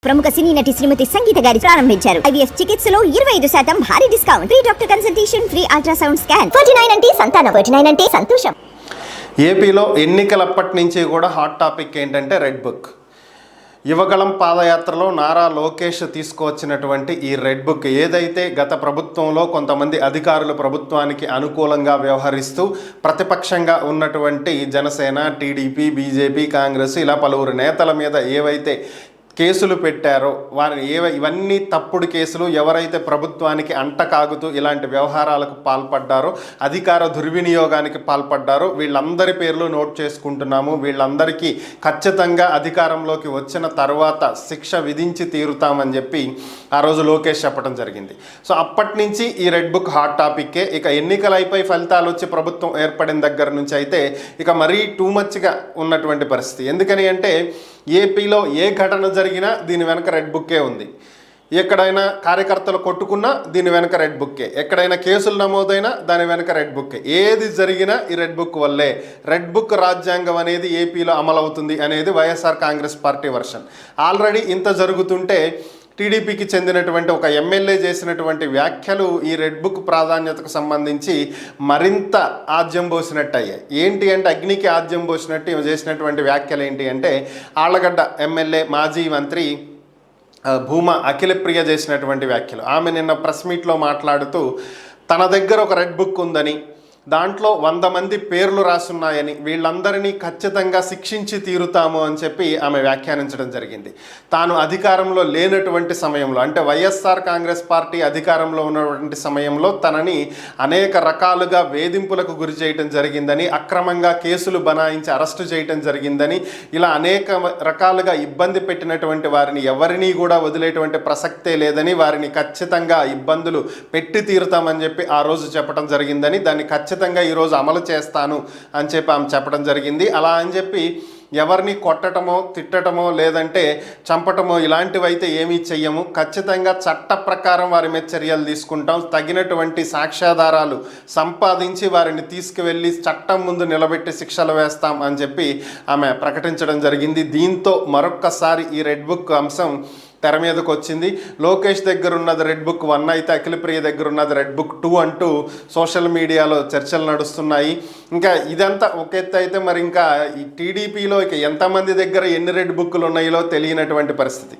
ప్రముఖ సినీ నటి శ్రీమతి సంగీత గారి ప్రారంభించారు. ఐవీఎఫ్ చికిత్సలో 25% భారీ discount, free doctor consultation, free ultrasound scan. 49 అంటే సంతానం, 49 అంటే సంతోషం. ఏపీలో ఎన్నికలప్పటి నుంచి కూడా హాట్ టాపిక్ ఏంటంటే రెడ్ బుక్. యువగళం పాదయాత్రలో నారా లోకేష్ తీసుకువచ్చినటువంటి ఈ రెడ్ బుక్ ఏదైతే గత ప్రభుత్వంలో కొంతమంది అధికారులు ప్రభుత్వానికి అనుకూలంగా వ్యవహరిస్తూ ప్రతిపక్షంగా ఉన్నటువంటి జనసేన, టీడీపీ, బీజేపీ, కాంగ్రెస్ ఇలా పలువురు నేతల మీద ఏవైతే కేసులు పెట్టారో వారిని ఇవన్నీ తప్పుడు కేసులు, ఎవరైతే ప్రభుత్వానికి అంటకాగుతూ ఇలాంటి వ్యవహారాలకు పాల్పడ్డారో, అధికార దుర్వినియోగానికి పాల్పడ్డారో వీళ్ళందరి పేర్లు నోట్ చేసుకుంటున్నాము. వీళ్ళందరికీ ఖచ్చితంగా అధికారంలోకి వచ్చిన తర్వాత శిక్ష విధించి తీరుతామని చెప్పి ఆ రోజు లోకేష్ చెప్పడం జరిగింది. సో అప్పటి నుంచి ఈ రెడ్ బుక్ హాట్ టాపిక్కే. ఇక ఎన్నికలు అయిపోయి ఫలితాలు వచ్చి ప్రభుత్వం ఏర్పడిన దగ్గర నుంచి అయితే ఇక మరీ టూ మచ్గా ఉన్నటువంటి పరిస్థితి. ఎందుకని అంటే ఏపీలో ఏ ఘటన జరిగినా దీని వెనక రెడ్ బుక్కే ఉంది. ఎక్కడైనా కార్యకర్తలు కొట్టుకున్నా దీని వెనక రెడ్ బుక్కే, ఎక్కడైనా కేసులు నమోదైనా దాని వెనక రెడ్ బుక్కే. ఏది జరిగినా ఈ రెడ్ బుక్ వల్లే. రెడ్ బుక్ రాజ్యాంగం అనేది ఏపీలో అమలవుతుంది అనేది YSR Congress party version. Already ఇంత జరుగుతుంటే టీడీపీకి చెందినటువంటి ఒక ఎమ్మెల్యే చేసినటువంటి వ్యాఖ్యలు ఈ రెడ్ బుక్ ప్రాధాన్యతకు సంబంధించి మరింత ఆజ్యం పోసినట్టు అయ్యాయి. ఏంటి అంటే అగ్నికి ఆజ్యం పోసినట్టు చేసినటువంటి వ్యాఖ్యలు ఏంటి అంటే ఆళ్లగడ్డ ఎమ్మెల్యే మాజీ మంత్రి భూమా అఖిలప్రియ చేసినటువంటి వ్యాఖ్యలు. ఆమె నిన్న ప్రెస్ మీట్లో మాట్లాడుతూ తన దగ్గర ఒక రెడ్ బుక్ ఉందని, దాంట్లో 100 మంది పేర్లు రాసున్నాయని, వీళ్ళందరినీ ఖచ్చితంగా శిక్షించి తీరుతాము అని చెప్పి ఆమె వ్యాఖ్యానించడం జరిగింది. తాను అధికారంలో లేనటువంటి సమయంలో, అంటే వైఎస్ఆర్ కాంగ్రెస్ పార్టీ అధికారంలో ఉన్నటువంటి సమయంలో తనని అనేక రకాలుగా వేధింపులకు గురి చేయడం జరిగిందని, అక్రమంగా కేసులు బనాయించి అరెస్టు చేయడం జరిగిందని, ఇలా అనేక రకాలుగా ఇబ్బంది పెట్టినటువంటి వారిని ఎవరినీ కూడా వదిలేటువంటి ప్రసక్తే లేదని, వారిని ఖచ్చితంగా ఇబ్బందులు పెట్టి తీరుతామని చెప్పి ఆ రోజు చెప్పడం జరిగిందని, దాన్ని ఖచ్చితంగా ఈరోజు అమలు చేస్తాను అని చెప్పి ఆమె చెప్పడం జరిగింది. అలా అని చెప్పి ఎవరిని కొట్టటమో, తిట్టటమో, లేదంటే చంపటమో ఇలాంటివి అయితే ఏమీ చెయ్యము. ఖచ్చితంగా చట్ట ప్రకారం వారి మీద చర్యలు తీసుకుంటాం. తగినటువంటి సాక్ష్యాధారాలు సంపాదించి వారిని తీసుకువెళ్ళి చట్టం ముందు నిలబెట్టి శిక్షలు వేస్తాం అని చెప్పి ఆమె ప్రకటించడం జరిగింది. దీంతో మరొక్కసారి ఈ రెడ్ బుక్ అంశం తెర మీదకు వచ్చింది. లోకేష్ దగ్గర ఉన్నది రెడ్ బుక్ 1 అయితే అఖిలప్రియ దగ్గర ఉన్నది రెడ్ బుక్ 2 అంటూ సోషల్ మీడియాలో చర్చలు నడుస్తున్నాయి. ఇంకా ఇదంతా ఒక ఎత్తు అయితే మరి ఇంకా ఈ టీడీపీలో ఇక ఎంతమంది దగ్గర ఎన్ని రెడ్ బుక్లు ఉన్నాయో తెలియనటువంటి పరిస్థితి.